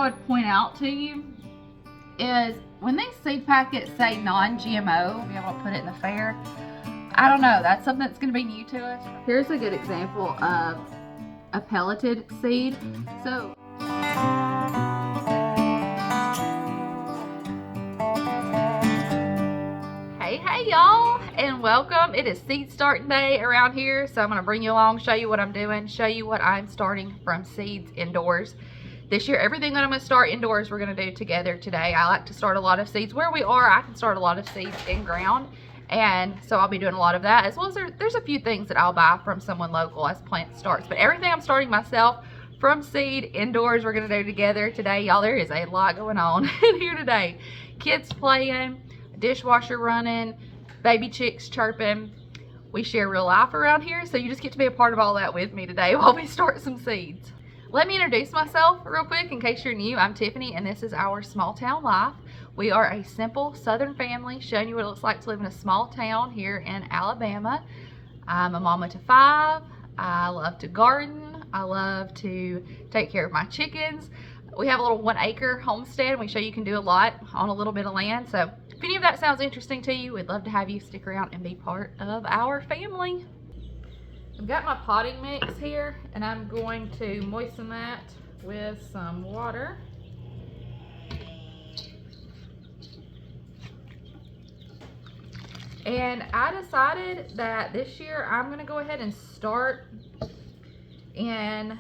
I would point out to you is when these seed packets say non-GMO, be able to put it in the fair. I don't know, that's something that's going to be new to us. Here's a good example of a pelleted seed. So hey y'all, and welcome. It is seed starting day around here, so I'm going to bring you along, show you what I'm doing, show you what I'm starting from seeds indoors. This year, everything that I'm going to start indoors, we're going to do together today. I like to start a lot of seeds where we are. I can start a lot of seeds in ground, and so I'll be doing a lot of that, as well as there's a few things that I'll buy from someone local as plant starts. But everything I'm starting myself from seed indoors, we're going to do together today. Y'all, there is a lot going on in here today. Kids playing, dishwasher running, baby chicks chirping. We share real life around here, so you just get to be a part of all that with me today while we start some seeds. Let me introduce myself real quick in case you're new. I'm Tiffany, and this is our small town life. We are a simple southern family showing you what it looks like to live in a small town here in Alabama. I'm a mama to 5. I love to garden. I love to take care of my chickens. We have a little 1 acre homestead, and we show you can do a lot on a little bit of land. So if any of that sounds interesting to you, we'd love to have you stick around and be part of our family. I've got my potting mix here, and I'm going to moisten that with some water. And I decided that this year I'm going to go ahead and start in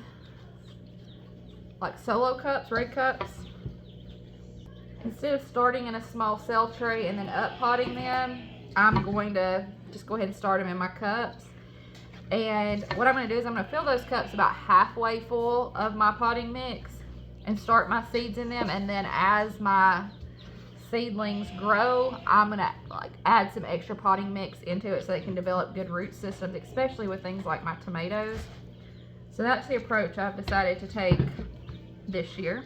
like solo cups, red cups. Instead of starting in a small cell tray and then up potting them, I'm going to just go ahead and start them in my cups. And what I'm going to do is I'm going to fill those cups about halfway full of my potting mix and start my seeds in them. And then as my seedlings grow, I'm going to add some extra potting mix into it so they can develop good root systems, especially with things like my tomatoes. So that's the approach I've decided to take this year.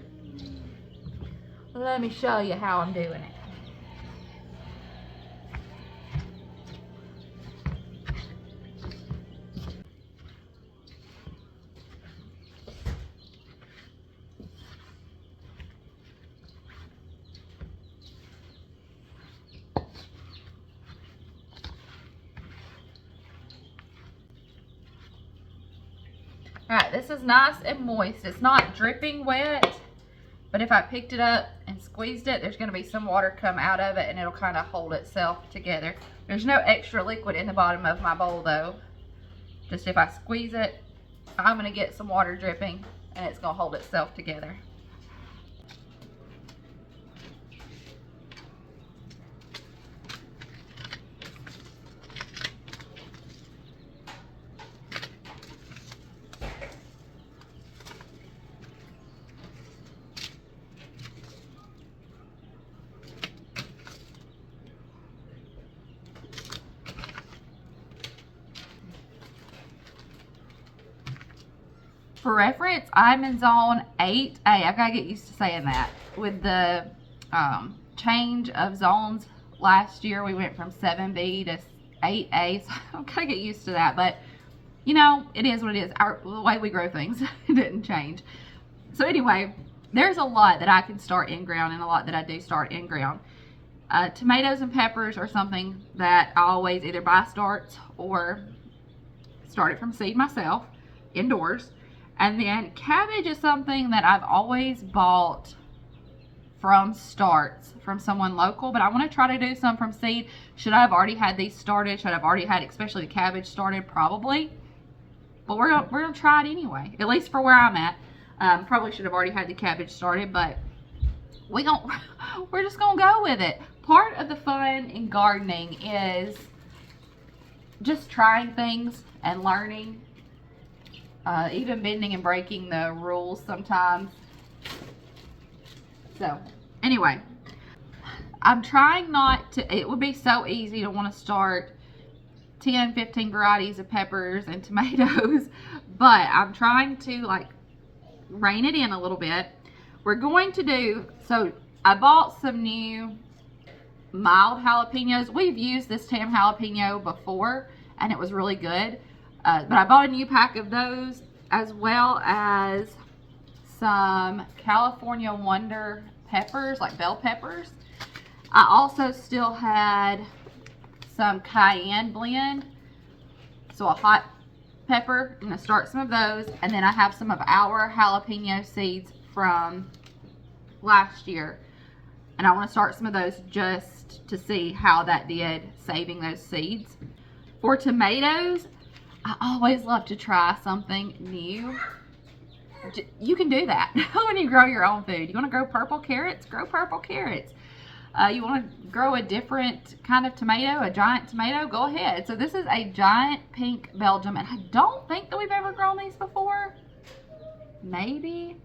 Let me show you how I'm doing it. Alright, this is nice and moist. It's not dripping wet, but if I picked it up and squeezed it, there's going to be some water come out of it, and it'll kind of hold itself together. There's no extra liquid in the bottom of my bowl though. Just if I squeeze it, I'm going to get some water dripping, and it's going to hold itself together. For reference, I'm in zone 8A. I gotta get used to saying that. With the change of zones last year, we went from 7B to 8A, so I'm gotta get used to that. But you know, it is what it is. The way we grow things didn't change. So anyway, there's a lot that I can start in ground and a lot that I do start in ground. Tomatoes and peppers are something that I always either buy starts or start it from seed myself indoors. And then cabbage is something that I've always bought from starts from someone local, but I want to try to do some from seed. Should I have already had these started? Should I have already had especially the cabbage started? Probably. But we're gonna try it anyway, at least for where I'm at. Probably should have already had the cabbage started, but we're just gonna go with it. Part of the fun in gardening is just trying things and learning. Even bending and breaking the rules sometimes. So anyway, I'm trying not to, it would be so easy to want to start 10, 15 varieties of peppers and tomatoes, but I'm trying to rein it in a little bit. We're going to do, so I bought some new mild jalapenos. We've used this Tam jalapeno before and it was really good. But I bought a new pack of those, as well as some California Wonder peppers, like bell peppers. I also still had some cayenne blend, so a hot pepper. I'm going to start some of those, and then I have some of our jalapeno seeds from last year, and I want to start some of those just to see how that did, saving those seeds. For tomatoes, I always love to try something new. You can do that when you grow your own food. You want to grow purple carrots? Grow purple carrots. You want to grow a different kind of tomato, a giant tomato? Go ahead. So this is a giant pink Belgium, and I don't think that we've ever grown these before. Maybe.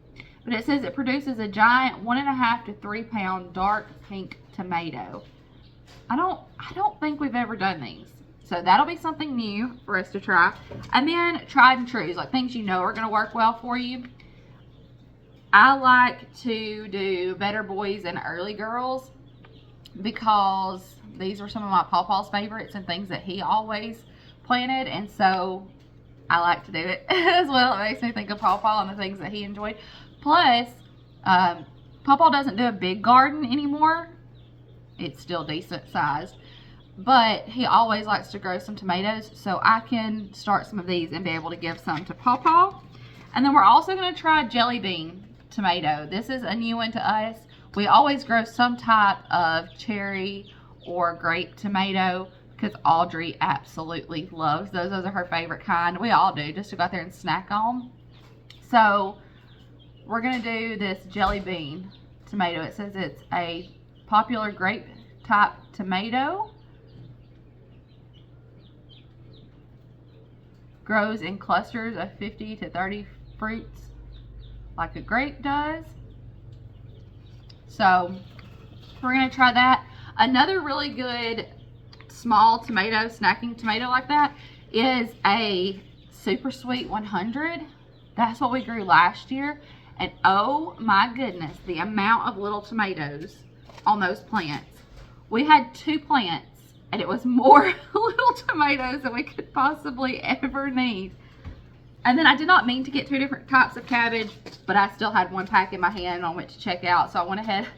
But it says it produces a giant 1.5 to 3 pound dark pink tomato. I don't think we've ever done these. So that'll be something new for us to try. And then tried and trues, like things you know are going to work well for you. I like to do Better Boys and Early Girls because these were some of my pawpaw's favorites and things that he always planted. And so I like to do it as well. It makes me think of Pawpaw and the things that he enjoyed. Plus, Pawpaw doesn't do a big garden anymore. It's still decent sized. But he always likes to grow some tomatoes, so I can start some of these and be able to give some to Pawpaw. And then we're also going to try jelly bean tomato. This is a new one to us. We always grow some type of cherry or grape tomato because Audrey absolutely loves those. Those are her favorite kind. We all do, just to go out there and snack on. So we're going to do this jelly bean tomato. It says it's a popular grape type tomato. Grows in clusters of 50 to 30 fruits like a grape does. So we're going to try that. Another really good small tomato, snacking tomato like that, is a Super Sweet 100. That's what we grew last year. And oh my goodness, the amount of little tomatoes on those plants. We had 2 plants. And it was more little tomatoes than we could possibly ever need. And then I did not mean to get 2 different types of cabbage, but I still had 1 pack in my hand on which to check out. So I went ahead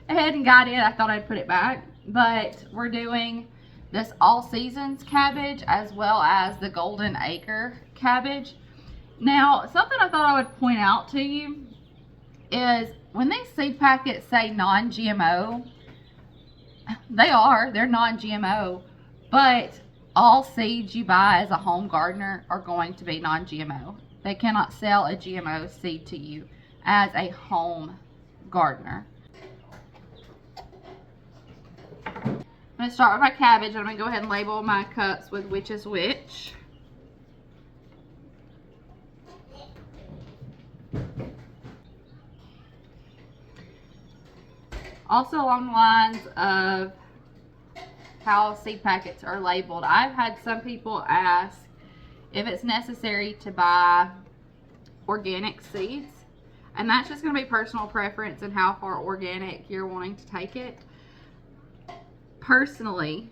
and got it. I thought I'd put it back. But we're doing this all seasons cabbage as well as the golden acre cabbage. Now, something I thought I would point out to you is when these seed packets say non-GMO, they're non-GMO, but all seeds you buy as a home gardener are going to be non-GMO. They cannot sell a GMO seed to you as a home gardener. I'm going to start with my cabbage. I'm going to go ahead and label my cups with which is which. Also along the lines of how seed packets are labeled, I've had some people ask if it's necessary to buy organic seeds, and that's just going to be personal preference and how far organic you're wanting to take it. Personally,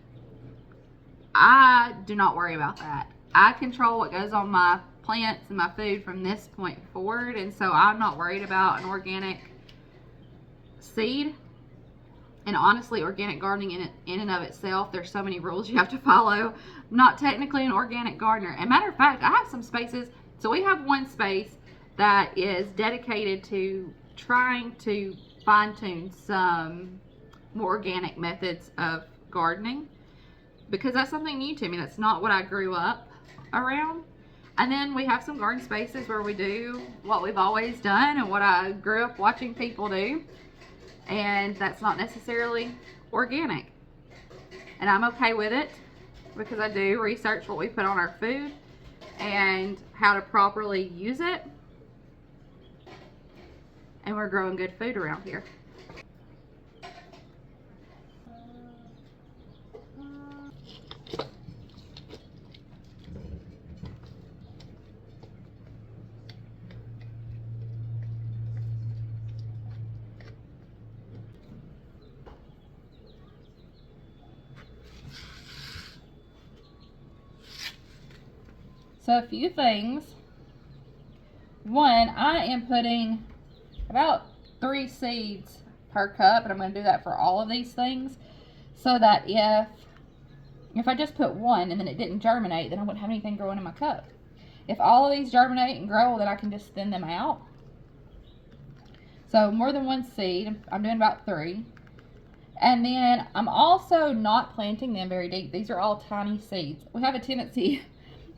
I do not worry about that. I control what goes on my plants and my food from this point forward, and so I'm not worried about an organic seed. And honestly, organic gardening in and of itself, there's so many rules you have to follow. I'm not technically an organic gardener. And matter of fact, I have some spaces. So we have one space that is dedicated to trying to fine-tune some more organic methods of gardening, because that's something new to me. That's not what I grew up around. And then we have some garden spaces where we do what we've always done and what I grew up watching people do. And that's not necessarily organic. And I'm okay with it because I do research what we put on our food and how to properly use it. And we're growing good food around here. So a few things. One, I am putting about 3 seeds per cup, and I'm going to do that for all of these things, so that if I just put one and then it didn't germinate, then I wouldn't have anything growing in my cup. If all of these germinate and grow, then I can just thin them out. So more than 1 seed, I'm doing about 3. And then I'm also not planting them very deep. These are all tiny seeds. We have a tendency,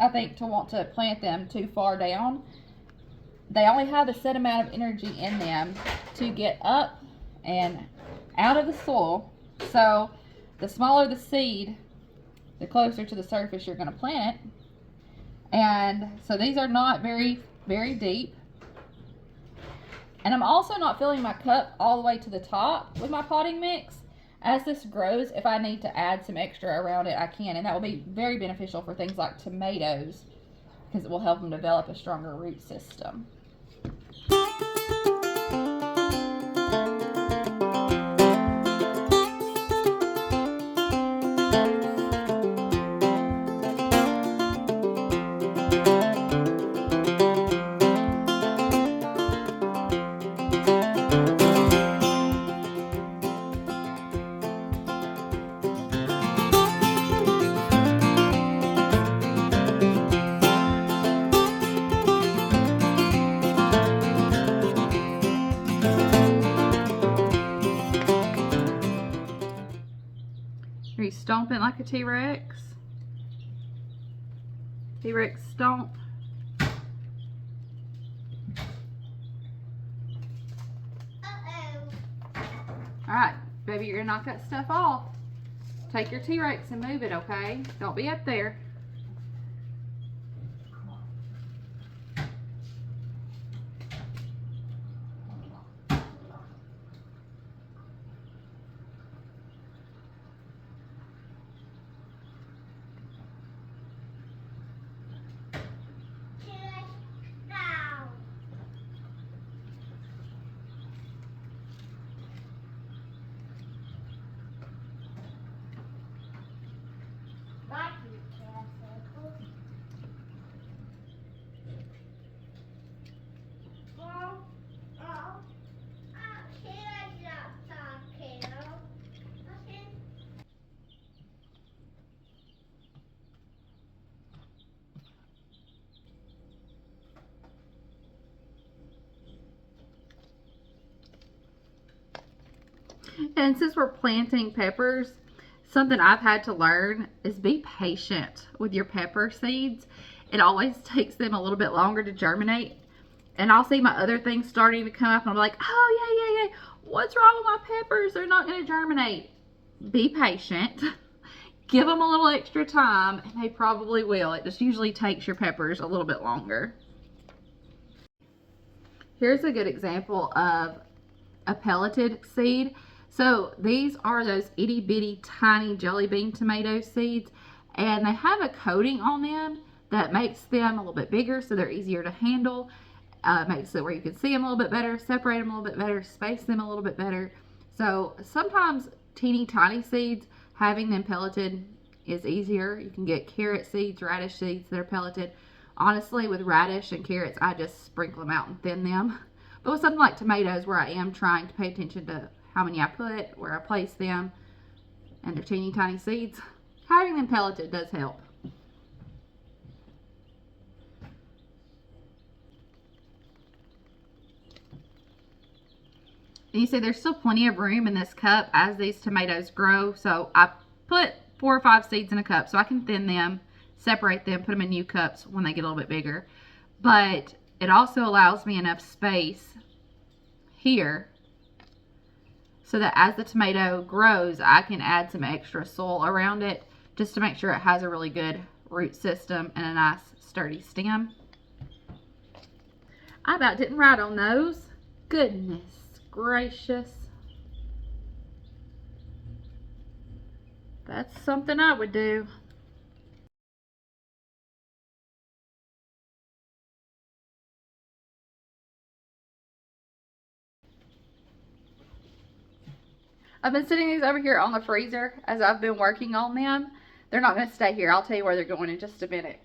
I think, to want to plant them too far down. They only have a set amount of energy in them to get up and out of the soil. So the smaller the seed, the closer to the surface you're going to plant it. And so these are not very, very deep. And I'm also not filling my cup all the way to the top with my potting mix. As this grows, if I need to add some extra around it, I can. And that will be very beneficial for things like tomatoes, because it will help them develop a stronger root system. Are you stomping like a T-Rex? T-Rex stomp. Alright, baby, you're gonna knock that stuff off. Take your T-Rex and move it, okay? Don't be up there. And since we're planting peppers, something I've had to learn is be patient with your pepper seeds. It always takes them a little bit longer to germinate. And I'll see my other things starting to come up and I'm like, oh, yeah. What's wrong with my peppers? They're not going to germinate. Be patient. Give them a little extra time and they probably will. It just usually takes your peppers a little bit longer. Here's a good example of a pelleted seed. So these are those itty bitty tiny jelly bean tomato seeds, and they have a coating on them that makes them a little bit bigger so they're easier to handle. Makes it where you can see them a little bit better, separate them a little bit better, space them a little bit better. So sometimes teeny tiny seeds, having them pelleted is easier. You can get carrot seeds, radish seeds that are pelleted. Honestly, with radish and carrots, I just sprinkle them out and thin them. But with something like tomatoes, where I am trying to pay attention to how many I put, where I place them, and they're teeny tiny seeds, having them pelleted does help. And you see there's still plenty of room in this cup as these tomatoes grow. So I put 4 or 5 seeds in a cup so I can thin them, separate them, put them in new cups when they get a little bit bigger. But it also allows me enough space here so that as the tomato grows, I can add some extra soil around it just to make sure it has a really good root system and a nice sturdy stem. I about didn't write on those. Goodness gracious. That's something I would do. I've been sitting these over here on the freezer as I've been working on them. They're not going to stay here. I'll tell you where they're going in just a minute.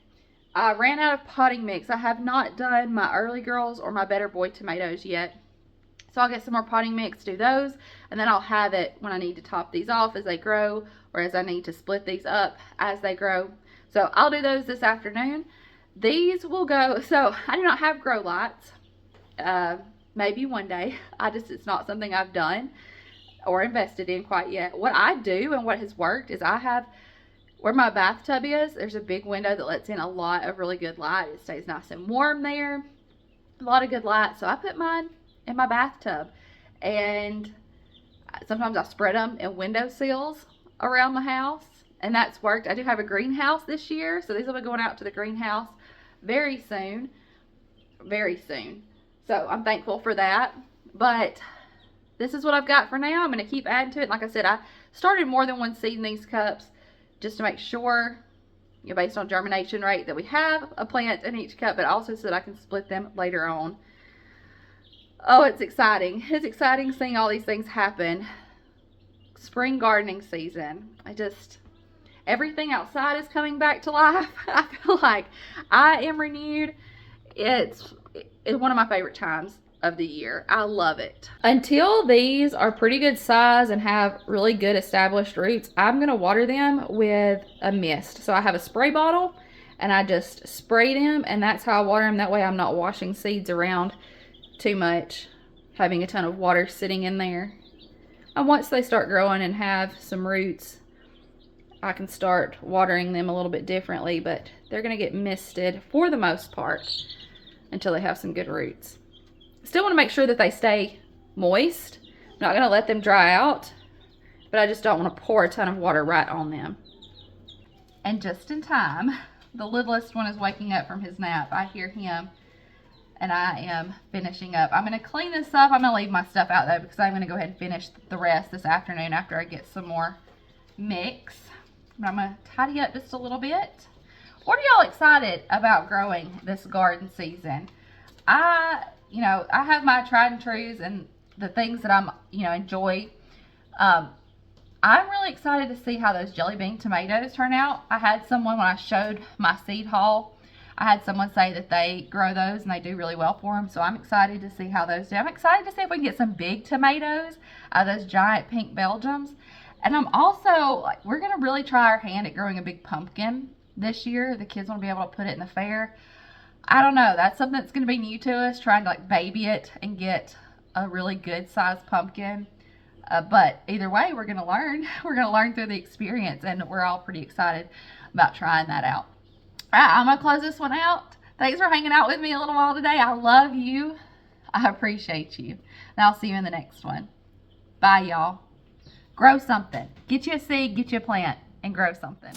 I ran out of potting mix. I have not done my early girls or my better boy tomatoes yet. So I'll get some more potting mix, do those, and then I'll have it when I need to top these off as they grow, or as I need to split these up as they grow. So I'll do those this afternoon. These will go, so I do not have grow lights. Maybe one day. It's not something I've done or invested in quite yet. What I do and what has worked is I have, where my bathtub is, there's a big window that lets in a lot of really good light. It stays nice and warm there. A lot of good light. So I put mine in my bathtub, and sometimes I spread them in window sills around the house, and that's worked. I do have a greenhouse this year, so these will be going out to the greenhouse very soon. So I'm thankful for that. But this is what I've got for now. I'm going to keep adding to it. Like I said, I started more than one seed in these cups just to make sure, based on germination rate, that we have a plant in each cup, but also so that I can split them later on. Oh, it's exciting. It's exciting seeing all these things happen. Spring gardening season. Everything outside is coming back to life. I feel like I am renewed. It's one of my favorite times of the year. I love it. Until these are pretty good size and have really good established roots, I'm going to water them with a mist. So I have a spray bottle and I just spray them, and that's how I water them. That way I'm not washing seeds around too much, having a ton of water sitting in there. And once they start growing and have some roots, I can start watering them a little bit differently, but they're going to get misted for the most part until they have some good roots. Still want to make sure that they stay moist. I'm not going to let them dry out, but I just don't want to pour a ton of water right on them. And just in time, the littlest one is waking up from his nap. I hear him, and I am finishing up. I'm going to clean this up. I'm going to leave my stuff out though, because I'm going to go ahead and finish the rest this afternoon after I get some more mix. But I'm going to tidy up just a little bit. What are y'all excited about growing this garden season? I have my tried and trues and the things that I'm, enjoy. I'm really excited to see how those jelly bean tomatoes turn out. I had someone, when I showed my seed haul, I had someone say that they grow those and they do really well for them. So I'm excited to see how those do. I'm excited to see if we can get some big tomatoes, those giant pink Belgiums. And I'm also, we're going to really try our hand at growing a big pumpkin this year. The kids want to be able to put it in the fair. I don't know. That's something that's going to be new to us, trying to baby it and get a really good sized pumpkin. But either way, we're going to learn. We're going to learn through the experience, and we're all pretty excited about trying that out. All right, I'm going to close this one out. Thanks for hanging out with me a little while today. I love you. I appreciate you. And I'll see you in the next one. Bye, y'all. Grow something. Get you a seed, get you a plant, and grow something.